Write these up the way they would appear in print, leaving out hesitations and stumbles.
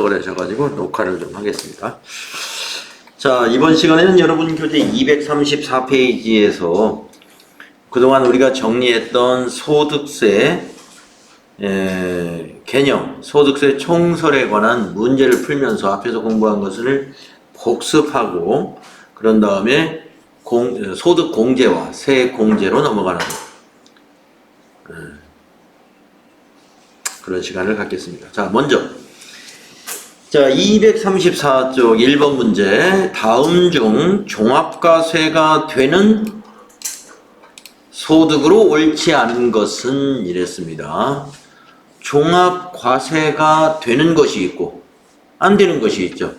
그러셔가지고 녹화를 좀 하겠습니다. 자, 이번 시간에는 여러분 교재 234페이지에서 그동안 우리가 정리했던 소득세 개념, 소득세 총설에 관한 문제를 풀면서 앞에서 공부한 것을 복습하고 그런 다음에 소득 공제와 세 공제로 넘어가는 그런 시간을 갖겠습니다. 자, 먼저 234쪽 1번 문제, 다음 중 종합과세가 되는 소득으로 옳지 않은 것은 이랬습니다. 종합과세가 되는 것이 있고 안 되는 것이 있죠.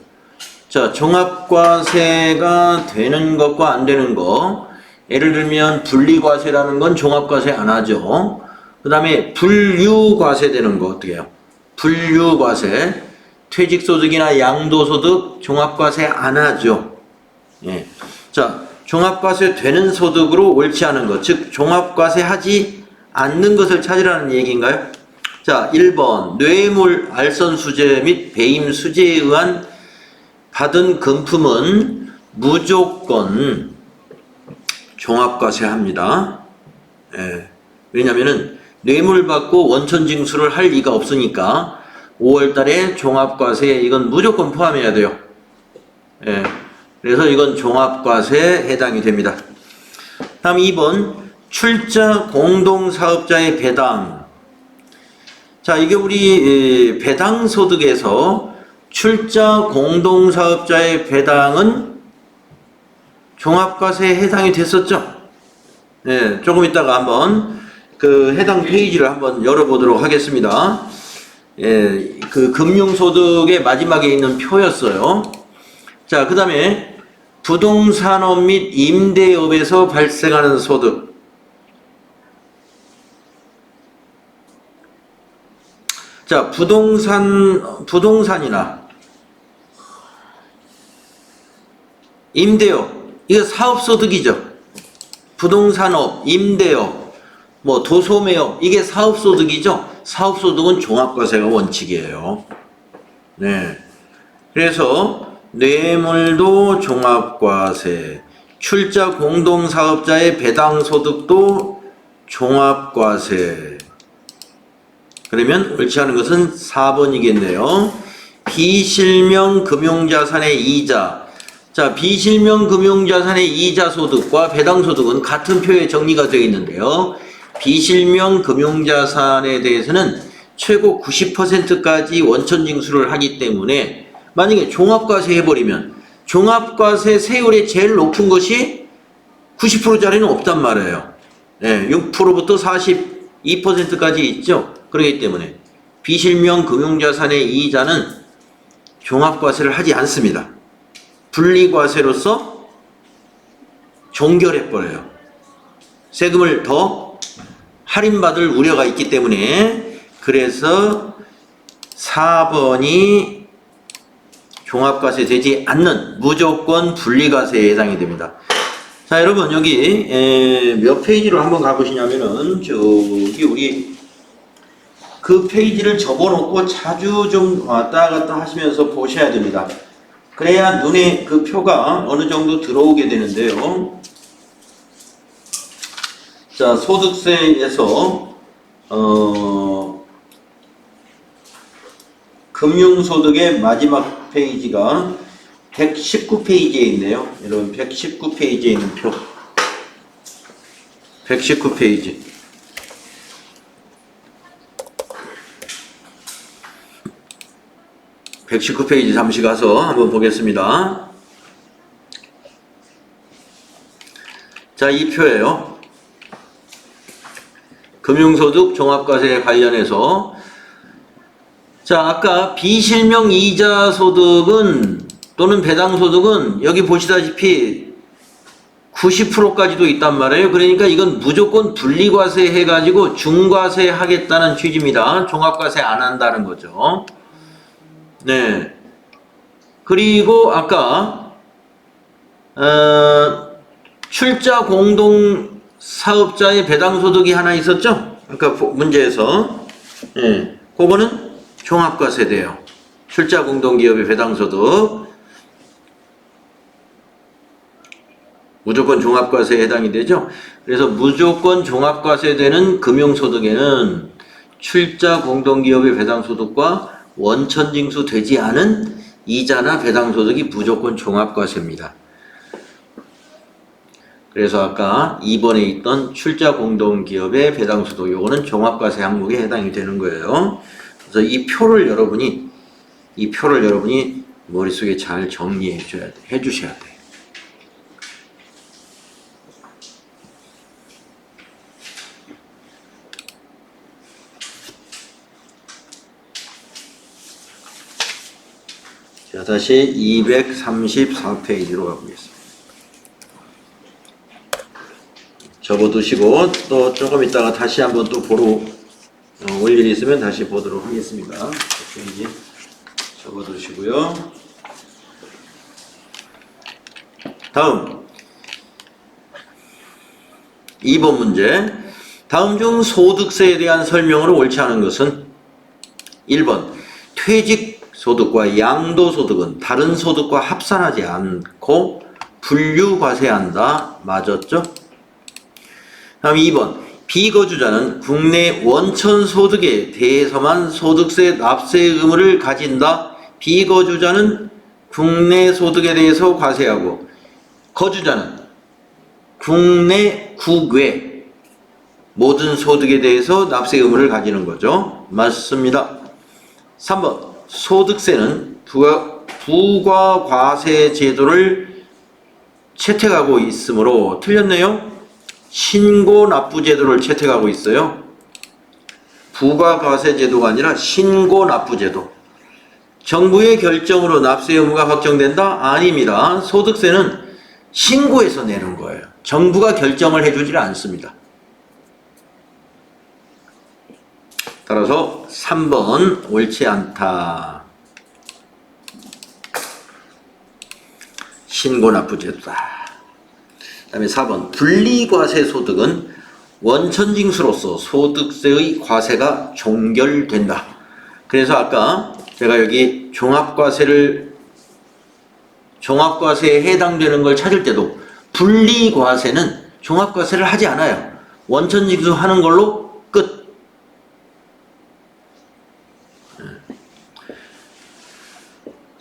자, 종합과세가 되는 것과 안 되는 것, 예를 들면 분리과세라는 건 종합과세 안 하죠. 그 다음에 분류과세 되는 거 어떻게 해요? 분류과세, 퇴직소득이나 양도소득 종합과세 안 하죠. 예. 자, 종합과세 되는 소득으로 옳지 않은 것, 즉 종합과세 하지 않는 것을 찾으라는 얘기인가요? 자, 1번 뇌물, 알선수재 및 배임수재에 의한 받은 금품은 무조건 종합과세 합니다. 예. 왜냐면은 뇌물 받고 원천징수를 할 리가 없으니까 5월달에 종합과세에 이건 무조건 포함해야 돼요. 예. 그래서 이건 종합과세에 해당이 됩니다. 다음 2번 출자 공동사업자의 배당. 자, 이게 우리 배당소득에서 출자 공동사업자의 배당은 종합과세에 해당이 됐었죠. 예, 조금 있다가 한번 그 해당 페이지를 한번 열어보도록 하겠습니다. 예, 그 금융소득의 마지막에 있는 표였어요. 자, 그 다음에 부동산업 및 임대업에서 발생하는 소득. 자, 부동산이나 임대업, 이거 사업소득이죠. 부동산업, 임대업, 뭐 도소매업, 이게 사업소득이죠. 사업소득은 종합과세가 원칙이에요. 네. 그래서 뇌물도 종합과세, 출자 공동사업자의 배당소득도 종합과세. 그러면 옳지 않은 것은 4번이겠네요. 비실명 금융자산의 이자. 자, 비실명 금융자산의 이자 소득과 배당 소득은 같은 표에 정리가 되어 있는데요. 비실명 금융자산에 대해서는 최고 90%까지 원천징수를 하기 때문에 만약에 종합과세 해버리면 종합과세 세율이 제일 높은 것이 90%짜리는 없단 말이에요. 네, 6%부터 42%까지 있죠. 그렇기 때문에 비실명 금융자산의 이자는 종합과세를 하지 않습니다. 분리과세로서 종결해버려요. 세금을 더 할인받을 우려가 있기 때문에 그래서 4번이 종합과세 되지 않는 무조건 분리과세에 해당이 됩니다. 자, 여러분 여기 몇 페이지로 한번 가보시냐면은 저기 우리 그 페이지를 접어놓고 자주 좀 왔다 갔다 하시면서 보셔야 됩니다. 그래야 눈에 그 표가 어느 정도 들어오게 되는데요. 자, 소득세에서 금융소득의 마지막 페이지가 119페이지에 있네요. 여러분 119페이지에 있는 표. 119페이지. (119페이지) 잠시 가서 한번 보겠습니다. 자, 이 표예요. 금융소득 종합과세 관련해서 자, 아까 비실명 이자 소득은 또는 배당소득은 여기 보시다시피 90%까지도 있단 말이에요. 그러니까 이건 무조건 분리과세 해가지고 중과세 하겠다는 취지입니다. 종합과세 안 한다는 거죠. 네. 그리고 아까 출자 공동 사업자의 배당소득이 하나 있었죠? 아까 문제에서. 네. 그거는 종합과세돼요. 출자 공동기업의 배당소득 무조건 종합과세에 해당이 되죠. 그래서 무조건 종합과세되는 금융소득에는 출자 공동기업의 배당소득과 원천징수 되지 않은 이자나 배당소득이 무조건 종합과세입니다. 그래서 아까 2번에 있던 출자 공동기업의 배당소득 요거는 종합과세 항목에 해당이 되는 거예요. 그래서 이 표를 여러분이 머릿속에 잘 정리해 주셔야 돼. 자, 다시 234페이지로 가보겠습니다. 접어두시고 또 조금 있다가 다시 한번 또 보러 올 일이 있으면 다시 보도록 하겠습니다. 페이지 접어두시고요. 다음 2번 문제. 다음 중 소득세에 대한 설명으로 옳지 않은 것은 1번 퇴직소득과 양도소득은 다른 소득과 합산하지 않고 분류과세한다. 맞았죠? 다음 2번 비거주자는 국내 원천소득에 대해서만 소득세 납세 의무를 가진다. 비거주자는 국내 소득에 대해서 과세하고 거주자는 국외 모든 소득에 대해서 납세 의무를 가지는 거죠. 맞습니다. 3번 소득세는 부가과세 제도를 채택하고 있으므로 틀렸네요. 신고납부 제도를 채택하고 있어요. 부가과세 제도가 아니라 신고납부 제도. 정부의 결정으로 납세 의무가 확정된다? 아닙니다. 소득세는 신고해서 내는 거예요. 정부가 결정을 해주질 않습니다. 따라서 3번 옳지 않다. 신고납부 제도다. 그 다음에 4번 분리과세 소득은 원천징수로서 소득세의 과세가 종결된다. 그래서 아까 제가 여기 종합과세에 해당되는 걸 찾을 때도 분리과세는 종합과세를 하지 않아요. 원천징수 하는 걸로 끝.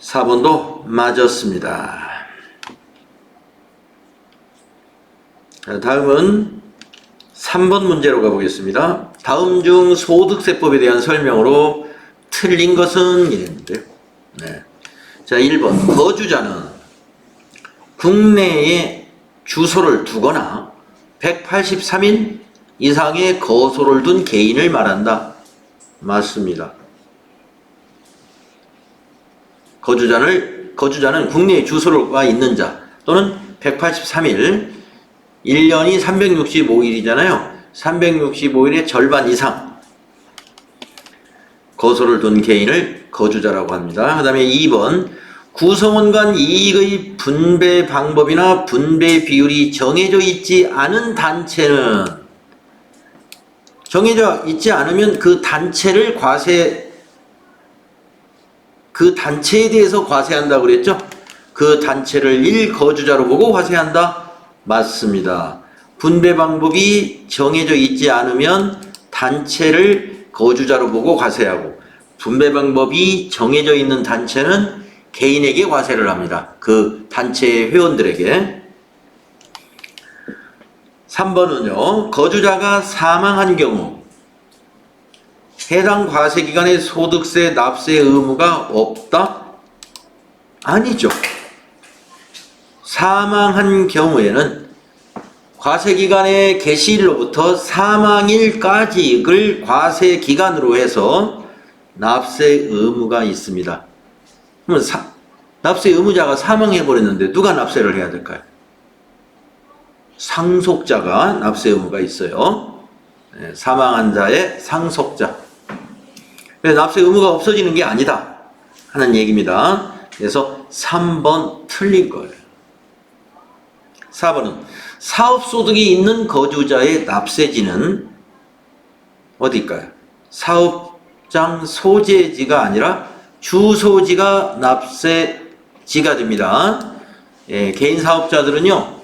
4번도 맞았습니다. 자, 다음은 3번 문제로 가보겠습니다. 다음 중 소득세법에 대한 설명으로 틀린 것은 이랬는데요. 네. 자, 1번 거주자는 국내에 주소를 두거나 183일 이상의 거소를 둔 개인을 말한다. 맞습니다. 거주자는 국내에 주소가 있는 자 또는 183일 1년이 365일이잖아요. 365일의 절반 이상 거소를 둔 개인을 거주자라고 합니다. 그 다음에 2번 구성원 간 이익의 분배 방법이나 분배 비율이 정해져 있지 않은 단체는 정해져 있지 않으면 그 단체에 대해서 과세한다고 그랬죠? 그 단체를 1거주자로 보고 과세한다? 맞습니다. 분배 방법이 정해져 있지 않으면 단체를 거주자로 보고 과세하고 분배 방법이 정해져 있는 단체는 개인에게 과세를 합니다. 그 단체의 회원들에게. 3번은요. 거주자가 사망한 경우 해당 과세기간에 소득세 납세 의무가 없다? 아니죠. 사망한 경우에는 과세기간의 개시일로부터 사망일까지를 과세기간으로 해서 납세 의무가 있습니다. 그러면 납세 의무자가 사망해버렸는데 누가 납세를 해야 될까요? 상속자가 납세 의무가 있어요. 네, 사망한 자의 상속자. 그래서 납세 의무가 없어지는 게 아니다 하는 얘기입니다. 그래서 3번 틀린 거예요. 4번은 사업소득이 있는 거주자의 납세지는 어디일까요? 사업장 소재지가 아니라 주소지가 납세지가 됩니다. 예, 개인 사업자들은요,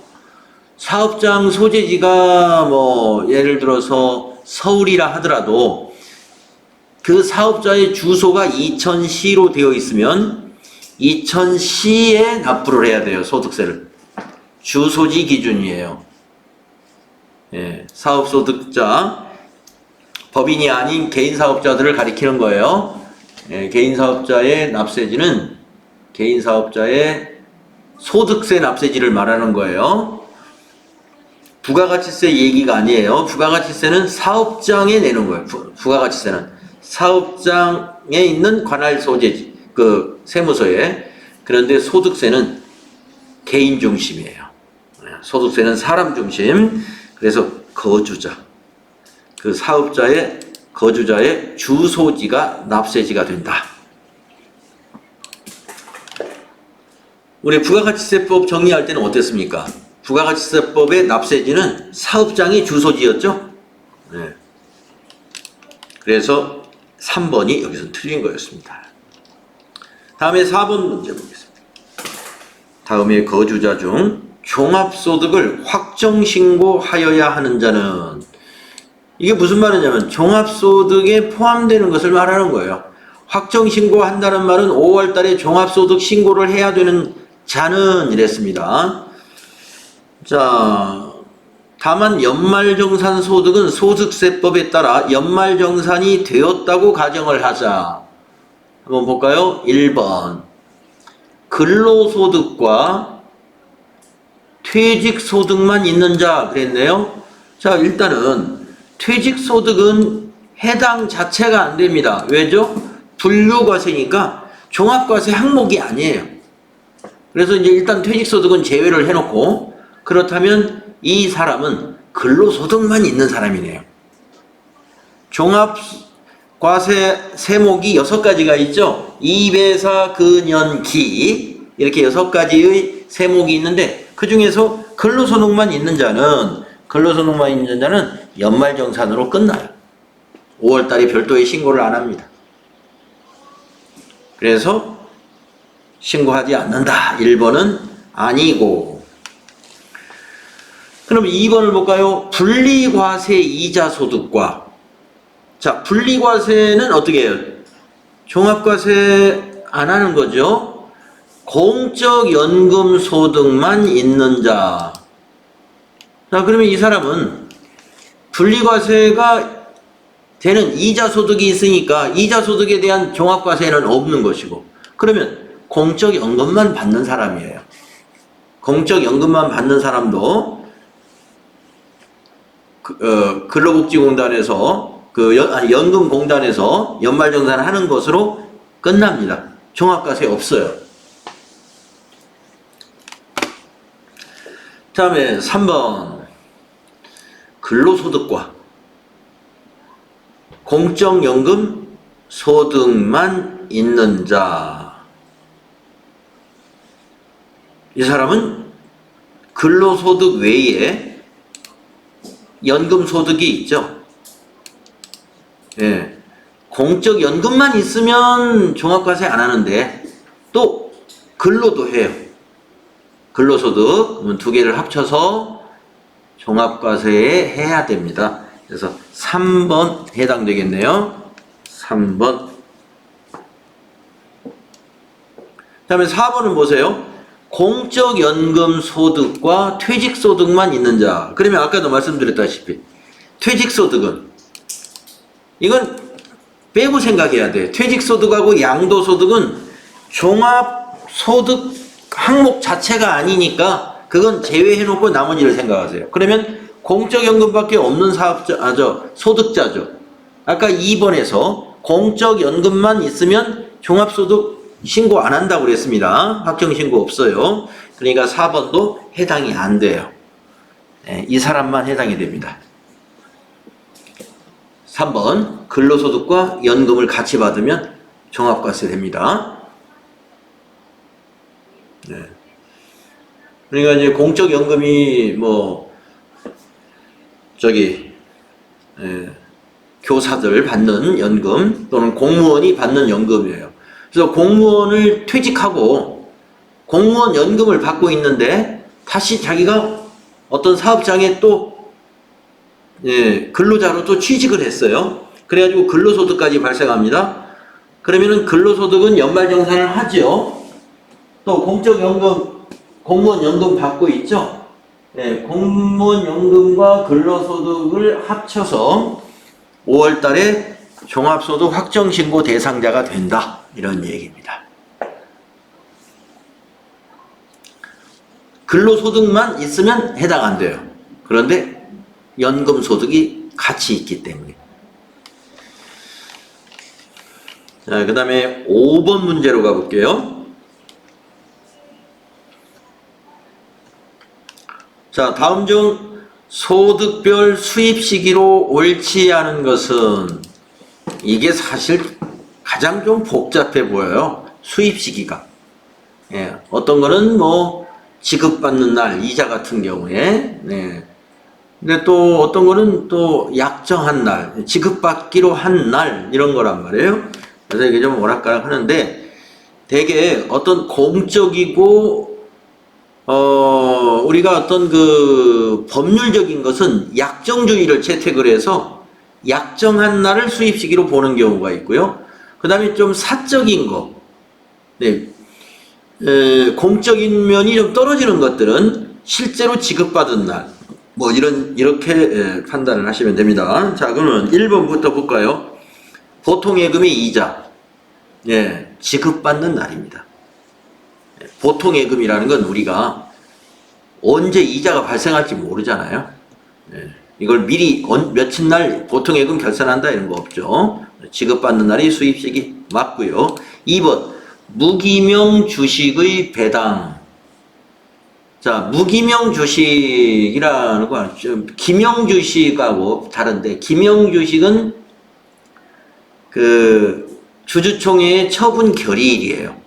사업장 소재지가 뭐 예를 들어서 서울이라 하더라도 그 사업자의 주소가 이천시로 되어 있으면 이천시에 납부를 해야 돼요. 소득세를. 주소지 기준이에요. 예, 사업소득자, 법인이 아닌 개인 사업자들을 가리키는 거예요. 예, 개인 사업자의 납세지는 개인 사업자의 소득세 납세지를 말하는 거예요. 부가가치세 얘기가 아니에요. 부가가치세는 사업장에 내는 거예요. 부가가치세는 사업장에 있는 관할 소재지, 그 세무서에. 그런데 소득세는 개인 중심이에요. 소득세는 사람 중심. 그래서 거주자, 그 사업자의 거주자의 주소지가 납세지가 된다. 우리 부가가치세법 정리할 때는 어땠습니까? 부가가치세법의 납세지는 사업장이 주소지였죠? 네. 그래서 3번이 여기서 틀린 거였습니다. 다음에 4번 문제 보겠습니다. 다음에 거주자 중 종합소득을 확정신고하여야 하는 자는, 이게 무슨 말이냐면 종합소득에 포함되는 것을 말하는 거예요. 확정신고한다는 말은 5월 달에 종합소득 신고를 해야 되는 자는 이랬습니다. 자, 다만 연말정산 소득은 소득세법에 따라 연말정산이 되었다고 가정을 하자. 한번 볼까요? 1번. 근로소득과 퇴직소득만 있는 자 그랬네요. 자, 일단은 퇴직소득은 해당 자체가 안 됩니다. 왜죠? 분류과세니까 종합과세 항목이 아니에요. 그래서 이제 일단 퇴직소득은 제외를 해놓고, 그렇다면 이 사람은 근로소득만 있는 사람이네요. 종합과세 세목이 6가지가 있죠. 이배사, 근연, 기, 이렇게 6가지의 세목이 있는데 그 중에서 근로소득만 있는 자는 연말정산으로 끝나요. 5월달에 별도의 신고를 안 합니다. 그래서 신고하지 않는다. 1번은 아니고. 그럼 2번을 볼까요? 분리과세 이자 소득과. 자, 분리과세는 어떻게 해요? 종합과세 안 하는 거죠. 공적연금 소득만 있는 자. 자, 그러면 이 사람은 분리과세가 되는 이자 소득이 있으니까 이자 소득에 대한 종합과세는 없는 것이고, 그러면 공적연금만 받는 사람이에요. 공적연금만 받는 사람도 근로복지공단에서 연금공단에서 연말정산을 하는 것으로 끝납니다. 종합과세 없어요. 다음에 3번. 근로소득과 공적연금 소득만 있는 자. 이 사람은 근로소득 외에 연금소득이 있죠. 예. 공적연금만 있으면 종합과세 안 하는데 또 근로도 해요. 근로소득, 그러면 2개를 합쳐서 종합과세에 해야 됩니다. 그래서 3번 해당되겠네요. 3번. 다음에 4번은 보세요. 공적연금 소득과 퇴직소득만 있는 자. 그러면 아까도 말씀드렸다시피 퇴직소득은 이건 빼고 생각해야 돼. 퇴직소득하고 양도소득은 종합소득 항목 자체가 아니니까 그건 제외해놓고 나머지를 생각하세요. 그러면 공적연금밖에 없는 소득자죠. 아까 2번에서 공적연금만 있으면 종합소득 신고 안 한다고 그랬습니다. 확정신고 없어요. 그러니까 4번도 해당이 안 돼요. 네, 이 사람만 해당이 됩니다. 3번 근로소득과 연금을 같이 받으면 종합과세 됩니다. 네. 그러니까 이제 공적연금이 교사들 받는 연금 또는 공무원이 받는 연금이에요. 그래서 공무원을 퇴직하고 공무원 연금을 받고 있는데 다시 자기가 어떤 사업장에 또 근로자로 또 취직을 했어요. 그래가지고 근로소득까지 발생합니다. 그러면은 근로소득은 연말정산을 하죠. 또 공적연금, 공무원 연금 받고 있죠. 공무원 연금과 근로소득을 합쳐서 5월 달에 종합소득 확정신고 대상자가 된다. 이런 얘기입니다. 근로소득만 있으면 해당 안 돼요. 그런데 연금소득이 같이 있기 때문에. 자, 그 다음에 5번 문제로 가볼게요. 자, 다음 중 소득별 수입 시기로 옳지 않은 것은, 이게 사실 가장 좀 복잡해 보여요. 수입 시기가. 어떤 거는 뭐 지급받는 날, 이자 같은 경우에. 근데 또 어떤 거는 또 약정한 날, 지급받기로 한 날, 이런 거란 말이에요. 그래서 이게 좀 오락가락 하는데, 되게 어떤 공적이고, 우리가 어떤 그 법률적인 것은 약정주의를 채택을 해서 약정한 날을 수입 시기로 보는 경우가 있고요. 그 다음에 좀 사적인 거, 공적인 면이 좀 떨어지는 것들은 실제로 지급받은 날, 뭐 이렇게 판단을 하시면 됩니다. 자, 그러면 1번부터 볼까요? 보통예금의 이자, 지급받는 날입니다. 보통예금이라는 건 우리가 언제 이자가 발생할지 모르잖아요. 이걸 미리 며칠 날 보통예금 결산한다 이런 거 없죠. 지급받는 날이 수입시기 맞고요. 2번 무기명 주식의 배당. 자, 무기명 주식이라는 건 기명 주식하고 다른데, 기명 주식은 그 주주총회의 처분 결의일이에요.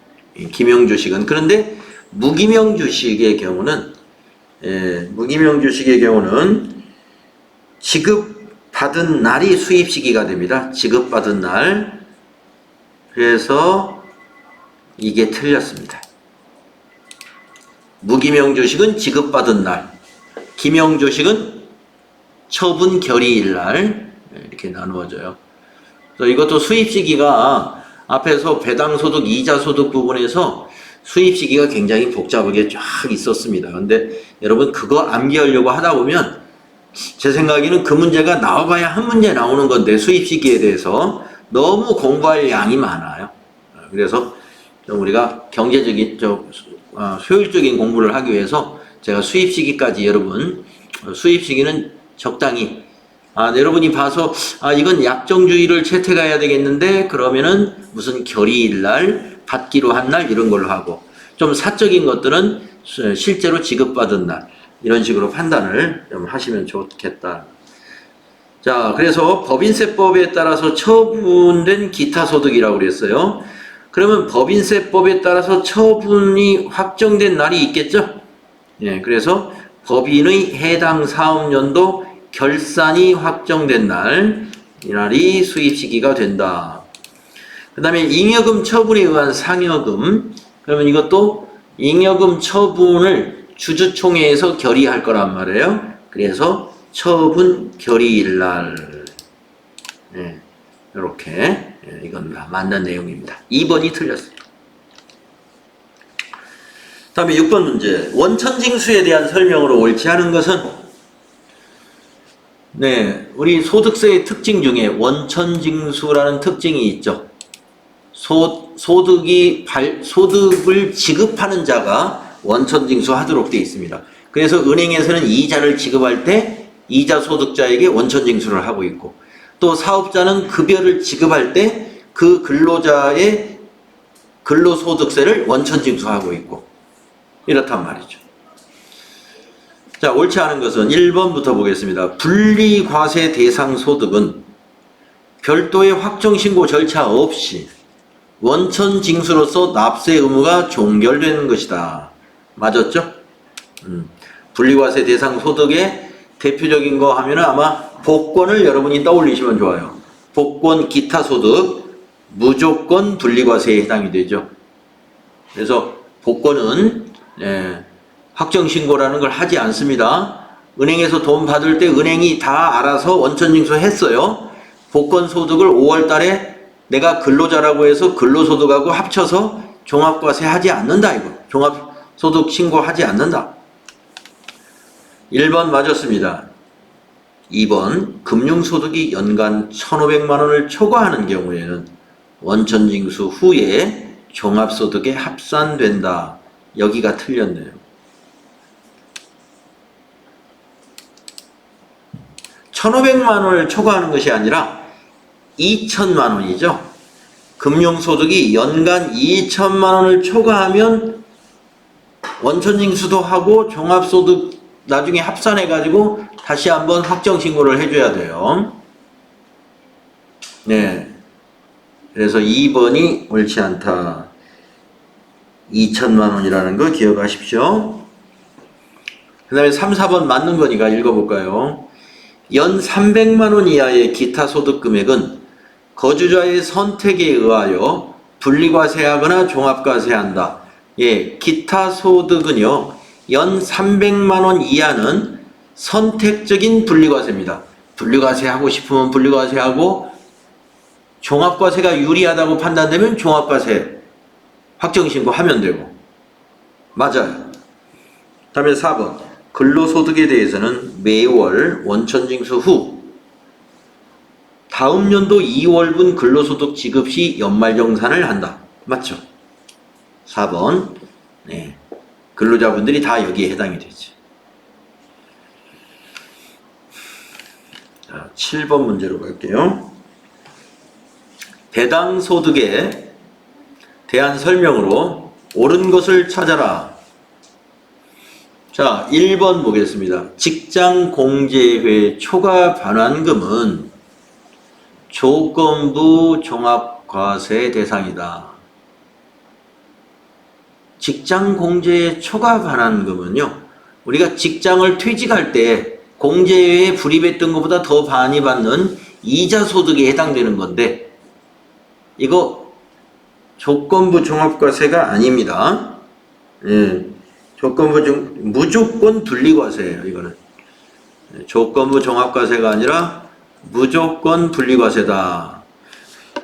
기명 주식은. 그런데 무기명 주식의 경우는 지급받은 날이 수입 시기가 됩니다. 지급받은 날. 그래서 이게 틀렸습니다. 무기명 주식은 지급받은 날, 기명 주식은 처분 결의일 날, 이렇게 나누어져요. 그래서 이것도 수입 시기가 앞에서 배당소득, 이자소득 부분에서 수입 시기가 굉장히 복잡하게 쫙 있었습니다. 근데 여러분 그거 암기하려고 하다 보면 제 생각에는 그 문제가 나와봐야 한 문제 나오는 건데, 수입 시기에 대해서 너무 공부할 양이 많아요. 그래서 좀 우리가 경제적인, 효율적인 공부를 하기 위해서 제가 수입 시기까지 여러분, 수입 시기는 적당히, 여러분이 봐서, 이건 약정주의를 채택해야 되겠는데, 그러면은 무슨 결의일 날, 받기로 한 날, 이런 걸로 하고, 좀 사적인 것들은 실제로 지급받은 날, 이런 식으로 판단을 좀 하시면 좋겠다. 자, 그래서 법인세법에 따라서 처분된 기타 소득이라고 그랬어요. 그러면 법인세법에 따라서 처분이 확정된 날이 있겠죠? 그래서 법인의 해당 사업연도 결산이 확정된 날, 이날이 수입 시기가 된다. 그 다음에 잉여금 처분에 의한 상여금, 그러면 이것도 잉여금 처분을 주주총회에서 결의할 거란 말이에요. 그래서 처분 결의일 날, 이렇게, 이건 맞는 내용입니다. 2번이 틀렸어요. 다음에 6번 문제. 원천징수에 대한 설명으로 옳지 않은 것은, 우리 소득세의 특징 중에 원천징수라는 특징이 있죠. 소득을 지급하는 자가 원천징수 하도록 되어 있습니다. 그래서 은행에서는 이자를 지급할 때 이자 소득자에게 원천징수를 하고 있고, 또 사업자는 급여를 지급할 때 그 근로자의 근로소득세를 원천징수하고 있고, 이렇단 말이죠. 자, 옳지 않은 것은 1번부터 보겠습니다. 분리과세 대상 소득은 별도의 확정신고 절차 없이 원천징수로서 납세 의무가 종결되는 것이다. 맞았죠? 분리과세 대상 소득의 대표적인 거 하면은 아마 복권을 여러분이 떠올리시면 좋아요. 복권, 기타 소득, 무조건 분리과세에 해당이 되죠. 그래서 복권은 확정신고라는 걸 하지 않습니다. 은행에서 돈 받을 때 은행이 다 알아서 원천징수 했어요. 복권 소득을 5월 달에 내가 근로자라고 해서 근로소득하고 합쳐서 종합과세 하지 않는다, 이거. 종합소득 신고하지 않는다. 1번 맞았습니다. 2번, 금융소득이 연간 1,500만 원을 초과하는 경우에는 원천징수 후에 종합소득에 합산된다. 여기가 틀렸네요. 1,500만 원을 초과하는 것이 아니라 2천만 원이죠. 금융소득이 연간 2천만 원을 초과하면 원천징수도 하고 종합소득 나중에 합산해가지고 다시 한번 확정신고를 해줘야 돼요. 네. 그래서 2번이 옳지 않다. 2천만 원이라는 거 기억하십시오. 그 다음에 3, 4번 맞는 거니까 읽어볼까요? 연 300만 원 이하의 기타 소득 금액은 거주자의 선택에 의하여 분리과세하거나 종합과세한다. 예, 기타 소득은요, 연 300만 원 이하는 선택적인 분리과세입니다. 분리과세하고 싶으면 분리과세하고, 종합과세가 유리하다고 판단되면 종합과세 확정신고하면 되고. 맞아요. 다음에 4번. 근로소득에 대해서는 매월 원천징수 후 다음 연도 2월분 근로소득 지급 시 연말정산을 한다. 맞죠? 4번. 네. 근로자분들이 다 여기에 해당이 되죠. 자, 7번 문제로 갈게요. 배당 소득에 대한 설명으로 옳은 것을 찾아라. 자, 1번 보겠습니다. 직장공제회 초과 반환금은 조건부 종합과세 대상이다. 직장공제회 초과 반환금은요, 우리가 직장을 퇴직할 때 공제회에 불입했던 것보다 더 많이 받는 이자 소득에 해당되는 건데, 이거 조건부 종합과세가 아닙니다. 예, 무조건 분리과세예요, 이거는. 조건부 종합과세가 아니라 무조건 분리과세다.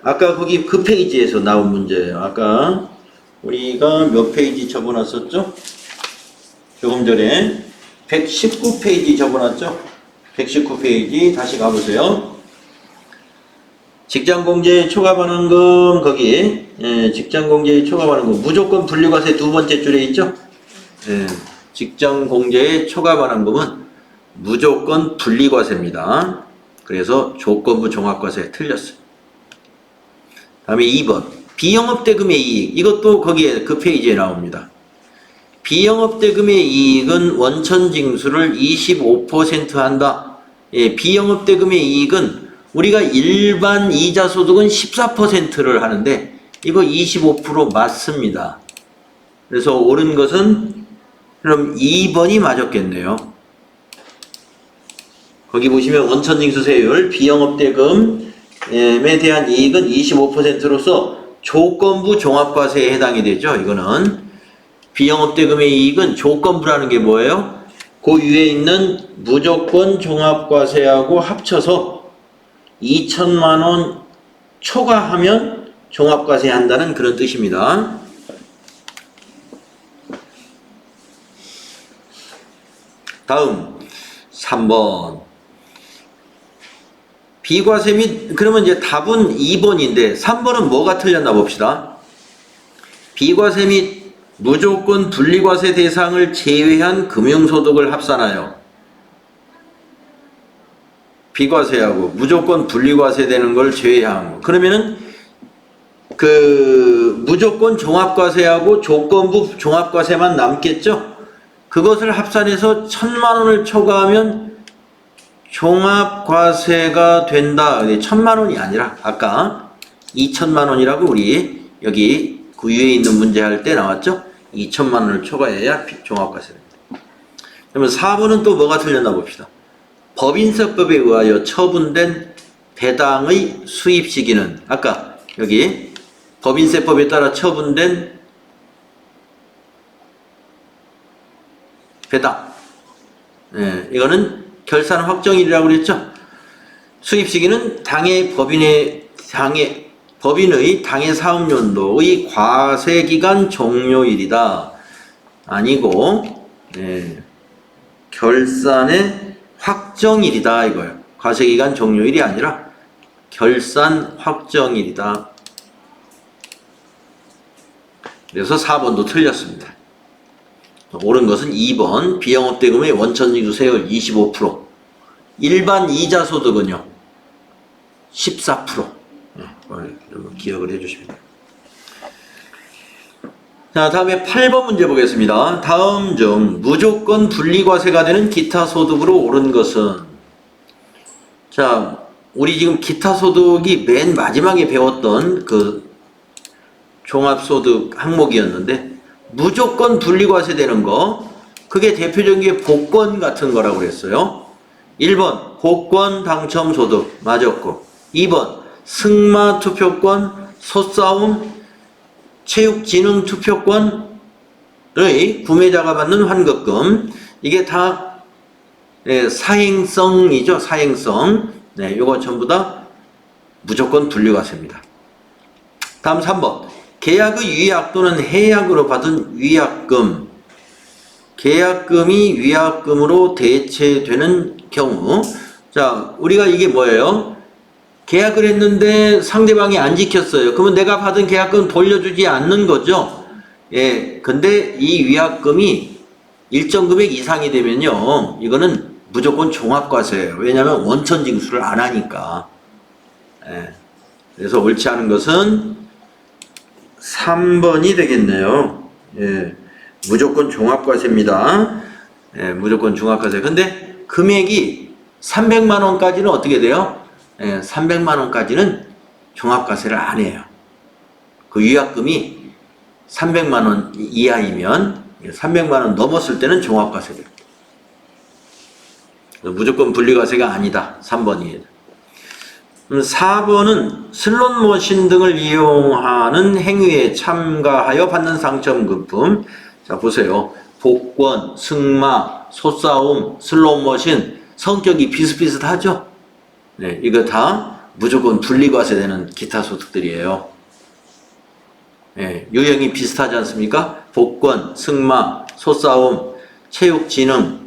아까 거기 그 페이지에서 나온 문제예요. 아까 우리가 몇 페이지 적어놨었죠? 조금 전에 119페이지 적어놨죠? 119페이지 다시 가보세요. 직장공제 초과반환금 거기 직장공제 초과반환금 무조건 분리과세 두 번째 줄에 있죠? 직장공제의 초과반환금은 무조건 분리과세입니다. 그래서 조건부 종합과세 틀렸어요. 다음에 2번 비영업대금의 이익, 이것도 거기에 그 페이지에 나옵니다. 비영업대금의 이익은 원천징수를 25% 한다. 예, 비영업대금의 이익은 우리가 일반 이자소득은 14%를 하는데 이거 25% 맞습니다. 그래서 옳은 것은 그럼 2번이 맞았겠네요. 거기 보시면 원천징수세율 비영업대금에 대한 이익은 25%로서 조건부 종합과세에 해당이 되죠. 이거는 비영업대금의 이익은 조건부라는 게 뭐예요? 그 위에 있는 무조건 종합과세하고 합쳐서 2천만 원 초과하면 종합과세 한다는 그런 뜻입니다. 다음 3번 비과세 및, 그러면 이제 답은 2번인데 3번은 뭐가 틀렸나 봅시다. 비과세 및 무조건 분리과세 대상을 제외한 금융소득을 합산하여 비과세하고 무조건 분리과세 되는 걸 제외한 거. 그러면은 그 무조건 종합과세하고 조건부 종합과세만 남겠죠? 그것을 합산해서 1,000만 원을 초과하면 종합과세가 된다. 1,000만 원이 아니라 아까 2천만 원이라고 우리 여기 그 위에 있는 문제 할 때 나왔죠? 2천만 원을 초과해야 종합과세입니다. 그러면 4번은 또 뭐가 틀렸나 봅시다. 법인세법에 의하여 처분된 배당의 수입 시기는 아까 여기 법인세법에 따라 처분된 배당. 예, 이거는 결산 확정일이라고 그랬죠. 수입 시기는 법인의 당해 사업연도의 과세기간 종료일이다. 아니고, 예, 결산의 확정일이다 이거예요. 과세기간 종료일이 아니라 결산 확정일이다. 그래서 4번도 틀렸습니다. 옳은 것은 2번 비영업대금의 원천징수 세율 25%, 일반 이자 소득은요 14%. 기억을 해주시면 돼요. 자, 다음에 8번 문제 보겠습니다. 다음 중 무조건 분리과세가 되는 기타 소득으로 옳은 것은, 자, 우리 지금 기타 소득이 맨 마지막에 배웠던 그 종합소득 항목이었는데 무조건 분리과세 되는 거, 그게 대표적인 게 복권 같은 거라고 그랬어요. 1번 복권 당첨 소득 맞았고, 2번 승마 투표권, 소싸움, 체육진흥 투표권의 구매자가 받는 환급금, 이게 다 사행성이죠. 사행성. 네, 요거 전부 다 무조건 분리과세입니다. 다음 3번 계약의 위약 또는 해약으로 받은 위약금, 계약금이 위약금으로 대체되는 경우. 자, 우리가 이게 뭐예요? 계약을 했는데 상대방이 안 지켰어요. 그러면 내가 받은 계약금 돌려주지 않는 거죠. 예, 근데 이 위약금이 일정 금액 이상이 되면요, 이거는 무조건 종합과세예요. 왜냐하면 원천징수를 안 하니까. 예, 그래서 옳지 않은 것은 3번이 되겠네요. 예, 무조건 종합과세입니다. 예, 무조건 종합과세. 근데 금액이 300만 원까지는 어떻게 돼요? 예, 300만 원까지는 종합과세를 안 해요. 그 위약금이 300만 원 이하이면, 300만 원 넘었을 때는 종합과세를. 무조건 분리과세가 아니다. 3번이에요. 4번은 슬롯머신 등을 이용하는 행위에 참가하여 받는 상첨금품. 자, 보세요. 복권, 승마, 소싸움, 슬롯머신, 성격이 비슷비슷하죠? 네, 이거 다 무조건 분리과세되는 기타 소득들이에요. 네, 유형이 비슷하지 않습니까? 복권, 승마, 소싸움, 체육진흥.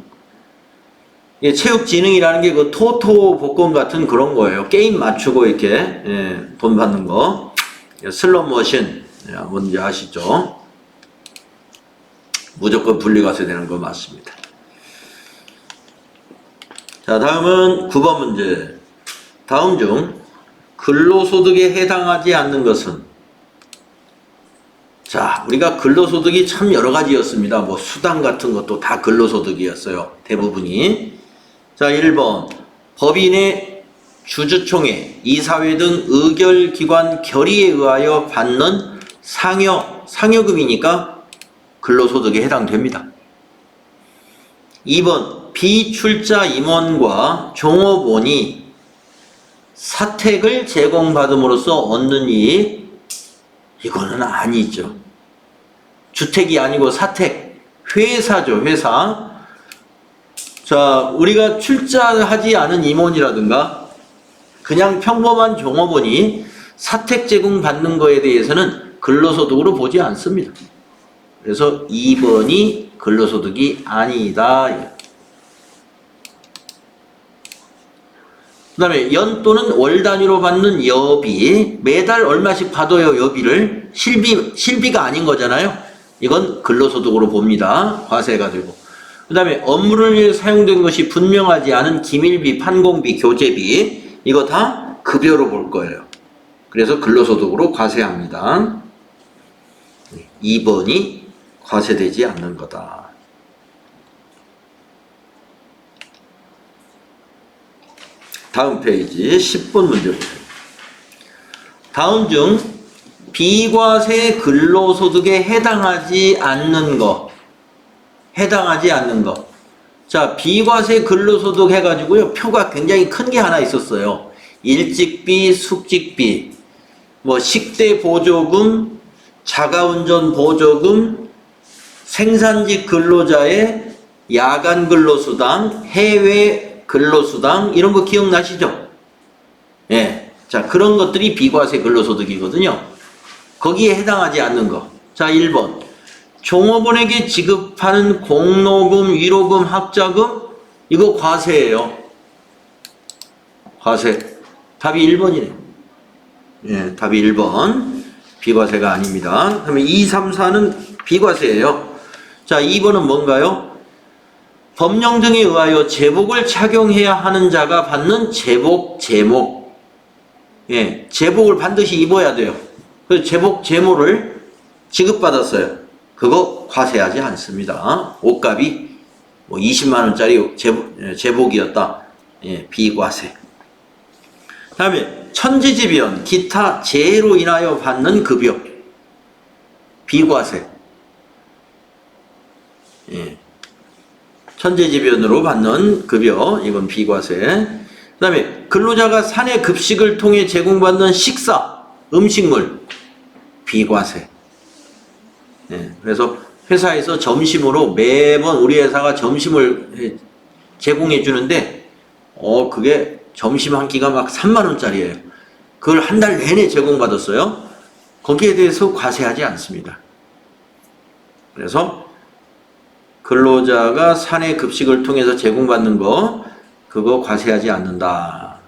체육진흥이라는 게 그 토토 복권 같은 그런 거예요. 게임 맞추고 이렇게 돈 받는 거. 슬롯머신 뭔지 아시죠? 무조건 분리과세 되는 거 맞습니다. 자, 다음은 9번 문제. 다음 중 근로소득에 해당하지 않는 것은, 자, 우리가 근로소득이 참 여러 가지였습니다. 뭐 수당 같은 것도 다 근로소득이었어요. 대부분이. 자, 1번 법인의 주주총회, 이사회 등 의결기관 결의에 의하여 받는 상여금이니까 근로소득에 해당됩니다. 2번 비출자 임원과 종업원이 사택을 제공받음으로써 얻는 이익, 이거는 아니죠. 주택이 아니고 사택, 회사죠, 회사. 자, 우리가 출자하지 않은 임원이라든가 그냥 평범한 종업원이 사택 제공 받는 거에 대해서는 근로소득으로 보지 않습니다. 그래서 2번이 근로소득이 아니다. 그 다음에 연 또는 월 단위로 받는 여비, 매달 얼마씩 받아요. 여비를. 실비가 아닌 거잖아요. 이건 근로소득으로 봅니다. 과세해가지고. 그 다음에 업무를 위해 사용된 것이 분명하지 않은 기밀비, 판공비, 교재비, 이거 다 급여로 볼 거예요. 그래서 근로소득으로 과세합니다. 2번이 과세되지 않는 거다. 다음 페이지 10번 문제 보세요. 다음 중 비과세 근로소득에 해당하지 않는 거. 자, 비과세 근로소득 해가지고요, 표가 굉장히 큰 게 하나 있었어요. 일직비, 숙직비. 뭐 식대 보조금, 자가운전 보조금, 생산직 근로자의 야간 근로수당, 해외 근로수당 이런 거 기억나시죠? 예. 자, 그런 것들이 비과세 근로소득이거든요. 거기에 해당하지 않는 거. 자, 1번. 종업원에게 지급하는 공로금, 위로금, 학자금 이거 과세예요. 과세. 답이 1번이네. 예, 답이 1번. 비과세가 아닙니다. 그러면 2, 3, 4는 비과세예요. 자, 2번은 뭔가요? 법령 등에 의하여 제복을 착용해야 하는 자가 받는 제복, 제모. 예, 제복을 반드시 입어야 돼요. 그래서 제복, 제모를 지급받았어요. 그거 과세하지 않습니다. 옷값이 뭐 20만원짜리 제복이었다. 예, 비과세. 다음에 천재지변, 기타 재해로 인하여 받는 급여. 비과세. 예. 천재지변으로 받는 급여, 이건 비과세. 그 다음에 근로자가 사내 급식을 통해 제공받는 식사, 음식물, 비과세. 예, 그래서 회사에서 점심으로 매번 우리 회사가 점심을 제공해 주는데, 그게 점심 한 끼가 막 3만원짜리예요. 그걸 한 달 내내 제공받았어요. 거기에 대해서 과세하지 않습니다. 그래서 근로자가 사내 급식을 통해서 제공받는 거, 그거 과세하지 않는다.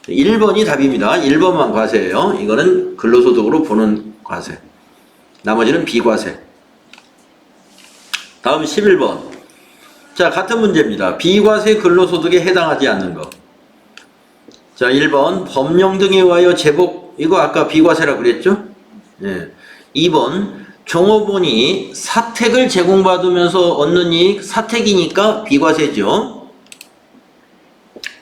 1번이 답입니다. 1번만 과세예요. 이거는 근로소득으로 보는 과세. 나머지는 비과세. 다음 11번. 자, 같은 문제입니다. 비과세 근로소득에 해당하지 않는 거. 자, 1번. 법령 등에 의하여 제복, 이거 아까 비과세라고 그랬죠? 예. 2번. 종업원이 사택을 제공받으면서 얻는 이익, 사택이니까 비과세죠.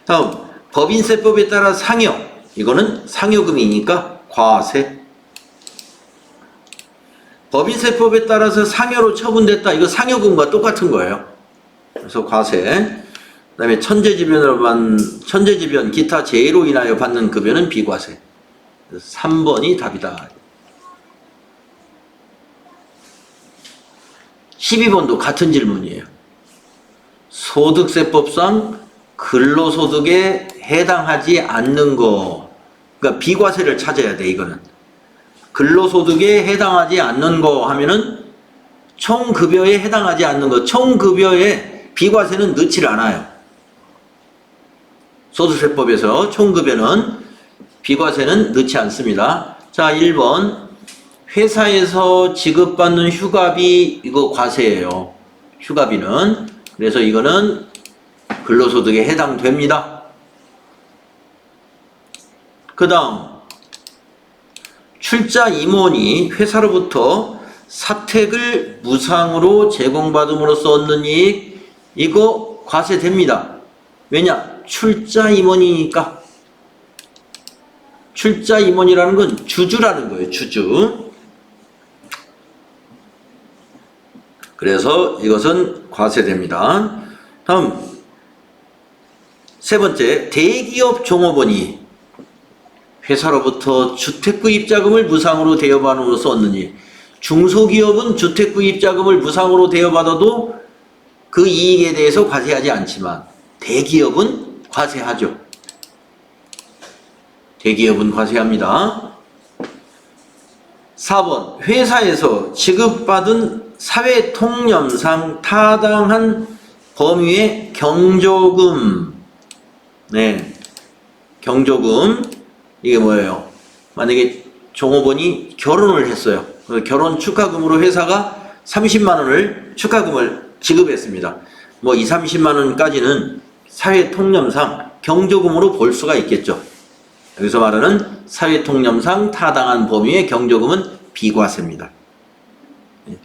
다음, 법인세법에 따라 상여, 이거는 상여금이니까 과세. 법인세법에 따라서 상여로 처분됐다, 이거 상여금과 똑같은 거예요. 그래서 과세. 그 다음에 천재지변, 기타 재해로 인하여 받는 급여는 비과세. 3번이 답이다. 12번도 같은 질문이에요. 소득세법상 근로소득에 해당하지 않는 거. 그러니까 비과세를 찾아야 돼, 이거는. 근로소득에 해당하지 않는 거 하면은 총급여에 해당하지 않는 거. 총급여에 비과세는 넣질 않아요. 소득세법에서 총급여는 비과세는 넣지 않습니다. 자, 1번. 회사에서 지급받는 휴가비, 이거 과세예요. 휴가비는. 그래서 이거는 근로소득에 해당됩니다. 그 다음, 출자 임원이 회사로부터 사택을 무상으로 제공받음으로써 얻는 이익, 이거 과세됩니다. 왜냐? 출자 임원이니까. 출자 임원이라는 건 주주라는 거예요. 주주. 그래서 이것은 과세됩니다. 다음, 세 번째, 대기업 종업원이 회사로부터 주택구입자금을 무상으로 대여받음으로써 얻는 이익. 중소기업은 주택구입자금을 무상으로 대여받아도 그 이익에 대해서 과세하지 않지만 대기업은 과세하죠. 대기업은 과세합니다. 4번, 회사에서 지급받은 사회통념상 타당한 범위의 경조금. 네, 경조금. 이게 뭐예요? 만약에 종업원이 결혼을 했어요. 결혼 축하금으로 회사가 30만 원을 축하금을 지급했습니다. 뭐 2, 30만 원까지는 사회통념상 경조금으로 볼 수가 있겠죠. 여기서 말하는 사회통념상 타당한 범위의 경조금은 비과세입니다.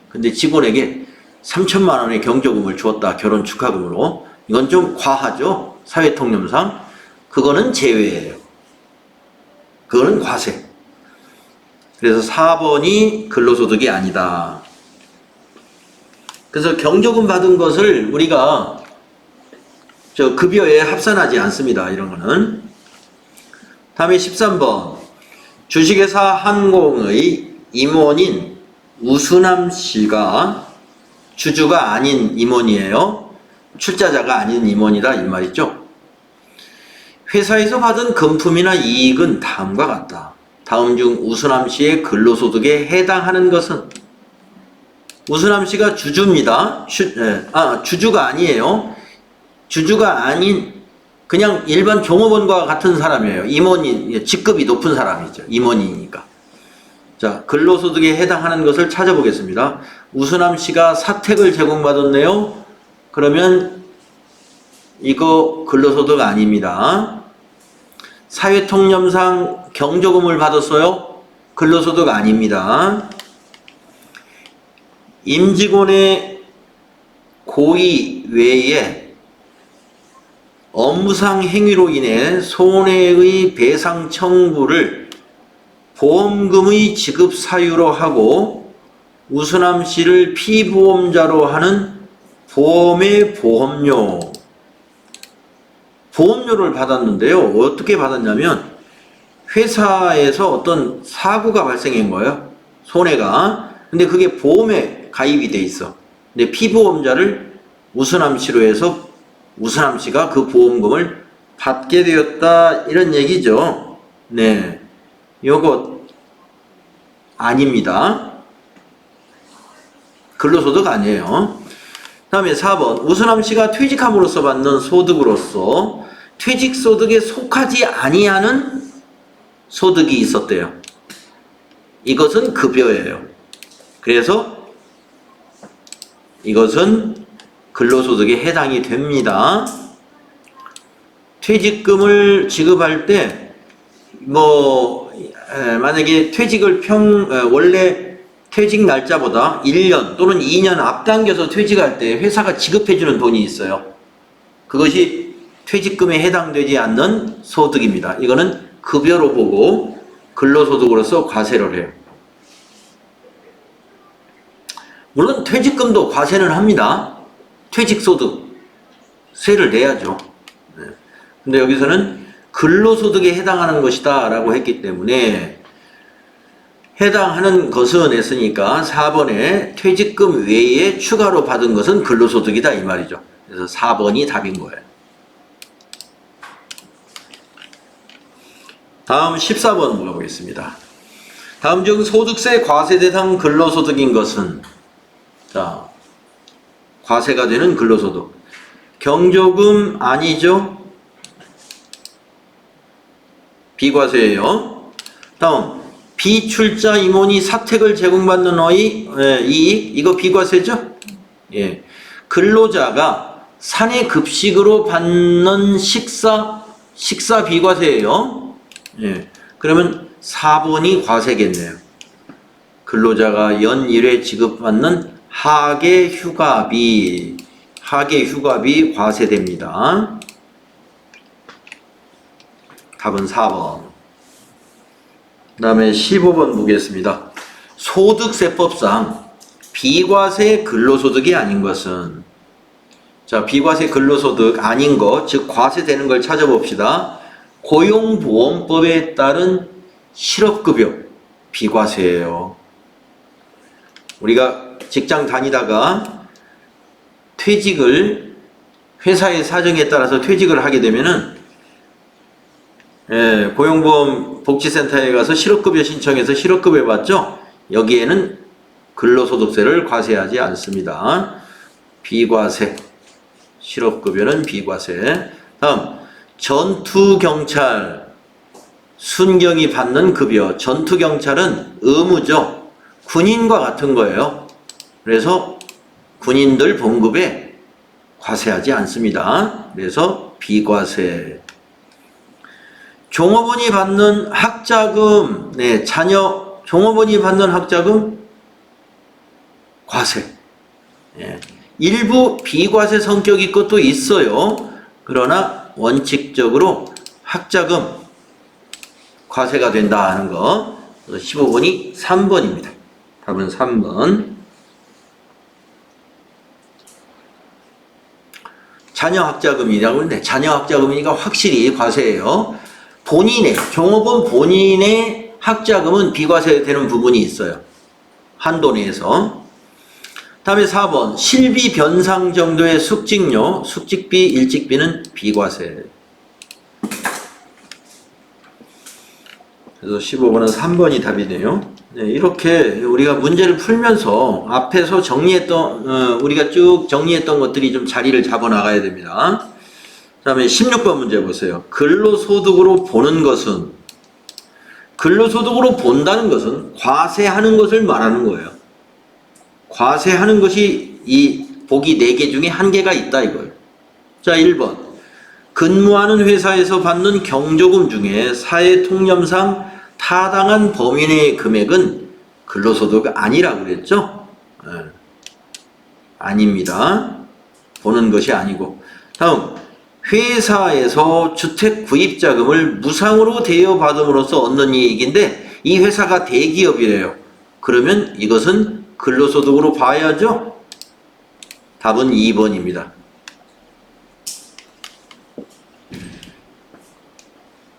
근데 직원에게 3천만 원의 경조금을 주었다, 결혼 축하금으로. 이건 좀 과하죠. 사회통념상. 그거는 제외예요. 그거는 과세. 그래서 4번이 근로소득이 아니다. 그래서 경조금 받은 것을 우리가 급여에 합산하지 않습니다. 이런 거는. 다음에 13번. 주식회사 한공의 임원인 우수남 씨가 주주가 아닌 임원이에요. 출자자가 아닌 임원이다 이 말이죠. 회사에서 받은 금품이나 이익은 다음과 같다. 다음 중 우수남 씨의 근로소득에 해당하는 것은? 우수남 씨가 주주입니다. 주주가 아니에요. 주주가 아닌 그냥 일반 종업원과 같은 사람이에요. 임원이, 직급이 높은 사람이죠. 임원이니까. 자, 근로소득에 해당하는 것을 찾아보겠습니다. 우수남 씨가 사택을 제공받았네요. 그러면 이거 근로소득 아닙니다. 사회통념상 경조금을 받았어요. 근로소득 아닙니다. 임직원의 고의 외에 업무상 행위로 인해 손해의 배상 청구를 보험금의 지급 사유로 하고 우수남 씨를 피보험자로 하는 보험의 보험료를 받았는데요. 어떻게 받았냐면 회사에서 어떤 사고가 발생한 거예요. 손해가. 근데 그게 보험에 가입이 돼 있어. 근데 피보험자를 우수남 씨로 해서 우수남 씨가 그 보험금을 받게 되었다 이런 얘기죠. 네, 요거 아닙니다. 근로소득 아니에요. 다음에 4번 우수남 씨가 퇴직함으로써 받는 소득으로서 퇴직소득에 속하지 아니하는 소득이 있었대요. 이것은 급여예요. 그래서 이것은 근로소득에 해당이 됩니다. 퇴직금을 지급할 때 만약에 퇴직을 원래 퇴직 날짜보다 1년 또는 2년 앞당겨서 퇴직할 때 회사가 지급해주는 돈이 있어요. 그것이 퇴직금에 해당되지 않는 소득입니다. 이거는 급여로 보고 근로소득으로서 과세를 해요. 물론 퇴직금도 과세는 합니다. 퇴직소득 세를 내야죠. 근데 여기서는 근로소득에 해당하는 것이다 라고 했기 때문에 해당하는 것은 했으니까 4번에 퇴직금 외에 추가로 받은 것은 근로소득이다 이 말이죠. 그래서 4번이 답인 거예요. 다음 14번 물어보겠습니다. 다음 중 소득세 과세 대상 근로소득인 것은? 자, 과세가 되는 근로소득. 경조금 아니죠? 비과세예요. 다음 비출자 임원이 사택을 제공받는 이익, 이거 비과세죠? 예. 근로자가 사내 급식으로 받는 식사 비과세예요. 예. 그러면 4번이 과세겠네요. 근로자가 연 1회 지급받는 하계 휴가비 과세됩니다. 답은 4번. 그 다음에 15번 보겠습니다. 소득세법상 비과세 근로소득이 아닌 것은? 자, 비과세 근로소득 아닌 것, 즉 과세되는 걸 찾아봅시다. 고용보험법에 따른 실업급여 비과세예요. 우리가 직장 다니다가 퇴직을 회사의 사정에 따라서 퇴직을 하게 되면은 고용보험 복지센터에 가서 실업급여 신청해서 실업급여 받죠. 여기에는 근로소득세를 과세하지 않습니다. 비과세. 실업급여는 비과세. 다음 전투경찰 순경이 받는 급여. 전투경찰은 의무죠. 군인과 같은 거예요. 그래서 군인들 봉급에 과세하지 않습니다. 그래서 비과세. 종업원이 받는 학자금, 종업원이 받는 학자금 과세. 일부 비과세 성격이 것도 있어요. 그러나 원칙적으로 학자금 과세가 된다 하는 거. 15번이 3번입니다. 답은 3번. 자녀학자금이라고 하는데 자녀학자금이니까 확실히 과세예요. 종업원 본인의 학자금은 비과세 되는 부분이 있어요. 한도 내에서. 다음에 4번 실비 변상 정도의 숙직료, 숙직비, 일직비는 비과세. 그래서 15번은 3번이 답이네요. 네, 이렇게 우리가 문제를 풀면서 앞에서 정리했던 우리가 쭉 정리했던 것들이 좀 자리를 잡아 나가야 됩니다. 다음에 16번 문제 보세요. 근로소득으로 보는 것은, 근로소득으로 본다는 것은 과세하는 것을 말하는 거예요. 과세하는 것이 이 보기 4개 중에 1개가 있다 이거예요. 자, 1번 근무하는 회사에서 받는 경조금 중에 사회통념상 타당한 범위 내의 금액은 근로소득이 아니라고 그랬죠? 네. 아닙니다. 보는 것이 아니고. 다음 회사에서 주택 구입자금을 무상으로 대여받음으로써 얻는 이익인데 이 회사가 대기업이래요. 그러면 이것은 근로소득으로 봐야죠? 답은 2번입니다.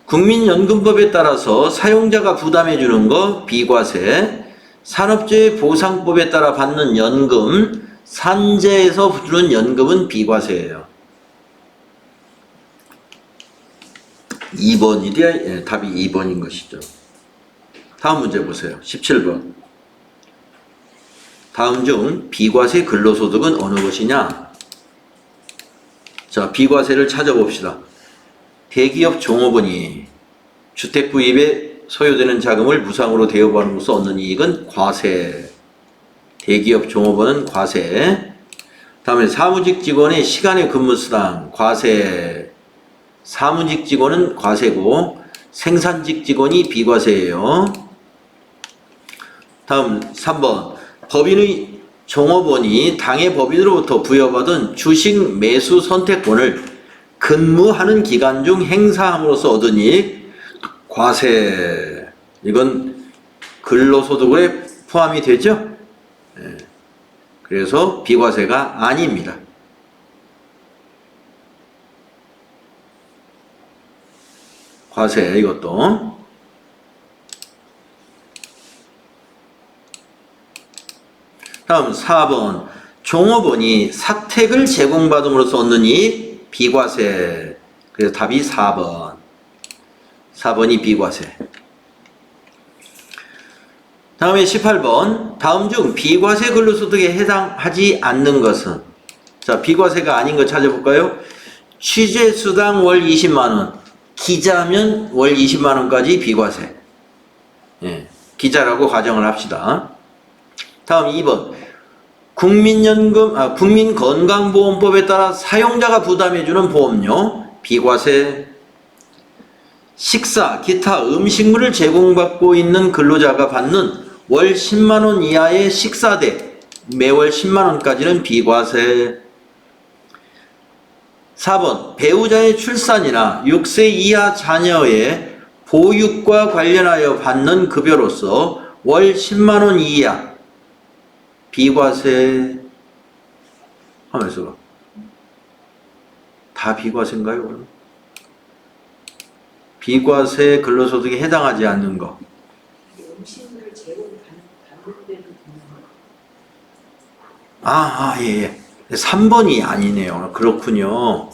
국민연금법에 따라서 사용자가 부담해 주는 거 비과세, 산업재해보상법에 따라 받는 연금, 산재에서 주는 연금은 비과세예요. 2번이 돼, 답이 2번인 것이죠. 다음 문제 보세요. 17번. 다음 중 비과세 근로소득은 어느 것이냐? 자, 비과세를 찾아봅시다. 대기업 종업원이 주택 구입에 소요되는 자금을 무상으로 대여받음으로써 얻는 이익은 과세. 대기업 종업원은 과세. 다음에 사무직 직원의 시간의 근무수당 과세. 사무직 직원은 과세고 생산직 직원이 비과세예요. 다음 3번 법인의 종업원이 당해 법인으로부터 부여받은 주식 매수 선택권을 근무하는 기간 중 행사함으로써 얻은 이익 과세. 이건 근로소득에 포함이 되죠? 네. 그래서 비과세가 아닙니다. 과세 이것도. 다음 4번 종업원이 사택을 제공받음으로써 얻는 이익 비과세. 그래서 답이 4번. 4번이 비과세. 다음에 18번 다음 중 비과세 근로소득에 해당하지 않는 것은, 자, 비과세가 아닌 거 찾아볼까요? 취재수당 월 20만원, 기자면 월 20만원까지 비과세. 예, 기자라고 가정을 합시다. 다음 2번 국민건강보험법에 따라 사용자가 부담해주는 보험료 비과세. 식사, 기타 음식물을 제공받고 있는 근로자가 받는 월 10만원 이하의 식사대 매월 10만원까지는 비과세. 4번 배우자의 출산이나 6세 이하 자녀의 보육과 관련하여 받는 급여로서 월 10만원 이하 비과세. 하면서 다 비과세인가요? 그럼? 비과세 근로소득에 해당하지 않는 거. 음식을 제공받는 데는 예. 3번이 아니네요. 그렇군요.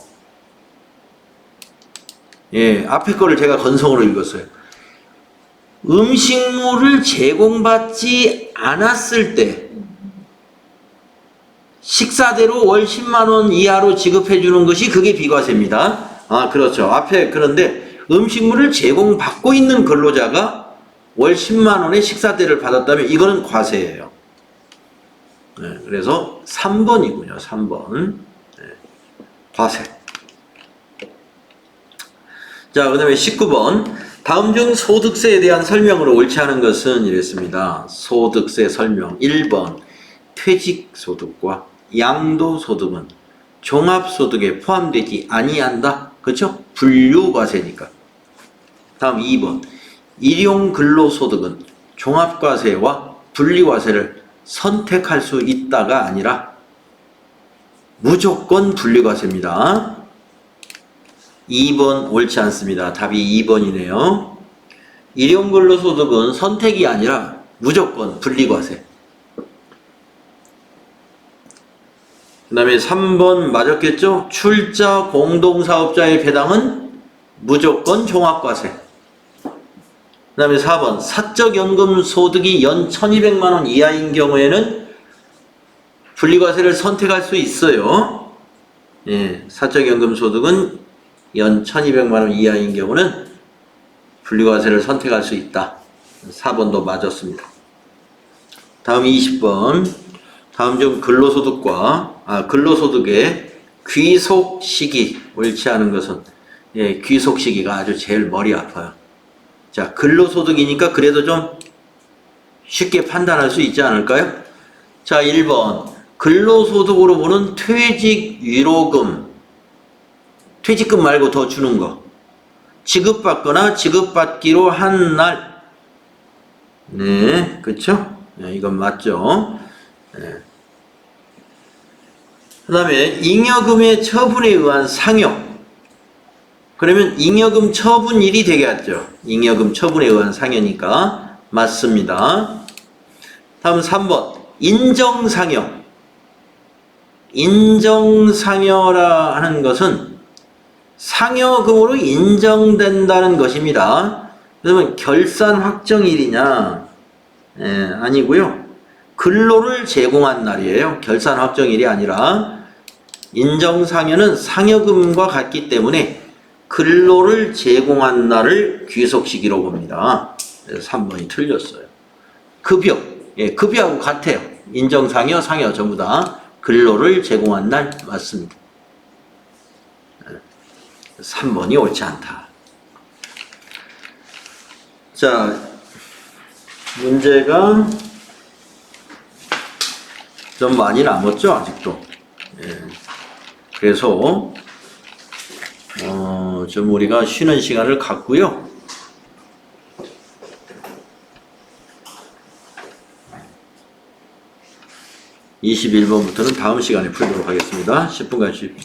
예, 앞에 거를 제가 건성으로 읽었어요. 음식물을 제공받지 않았을 때 식사대로 월 10만원 이하로 지급해 주는 것이 그게 비과세입니다. 아, 그렇죠. 앞에 그런데 음식물을 제공받고 있는 근로자가 월 10만원의 식사대를 받았다면 이거는 과세예요. 네, 그래서 3번이군요. 3번. 네, 과세. 자, 그 다음에 19번. 다음 중 소득세에 대한 설명으로 옳지 않은 것은 이랬습니다. 소득세 설명. 1번. 퇴직소득과 양도소득은 종합소득에 포함되지 아니한다. 그렇죠? 분류과세니까. 다음 2번. 일용근로소득은 종합과세와 분리과세를 선택할 수 있다가 아니라 무조건 분리과세입니다. 2번 옳지 않습니다. 답이 2번이네요. 일용근로소득은 선택이 아니라 무조건 분리과세. 그 다음에 3번 맞았겠죠? 출자 공동사업자의 배당은 무조건 종합과세. 그 다음에 4번 사적연금 소득이 연 1200만원 이하인 경우에는 분리과세를 선택할 수 있어요. 예, 사적연금 소득은 연 1200만원 이하인 경우는 분리과세를 선택할 수 있다. 4번도 맞았습니다. 다음 20번. 다음 중 근로소득의 귀속 시기 옳지 않은 것은, 예, 귀속 시기가 아주 제일 머리 아파요. 자, 근로소득이니까 그래도 좀 쉽게 판단할 수 있지 않을까요? 자, 1번. 근로소득으로 보는 퇴직위로금. 퇴직금 말고 더 주는 거. 지급받거나 지급받기로 한 날. 네, 그쵸? 네, 이건 맞죠? 네. 그 다음에 잉여금의 처분에 의한 상여. 그러면 잉여금 처분일이 되겠죠. 잉여금 처분에 의한 상여니까 맞습니다. 다음 3번 인정상여. 인정상여라 하는 것은 상여금으로 인정된다는 것입니다. 그러면 결산 확정일이냐? 아니고요. 근로를 제공한 날이에요. 결산 확정일이 아니라. 인정상여는 상여금과 같기 때문에 근로를 제공한 날을 귀속시기로 봅니다. 그래서 3번이 틀렸어요. 급여. 예, 급여하고 같아요. 인정상여, 상여 전부 다 근로를 제공한 날 맞습니다. 3번이 옳지 않다. 자, 문제가 좀 많이 남았죠, 아직도. 예. 그래서 좀 우리가 쉬는 시간을 갖고요. 21번부터는 다음 시간에 풀도록 하겠습니다. 10분간 쉬십시오.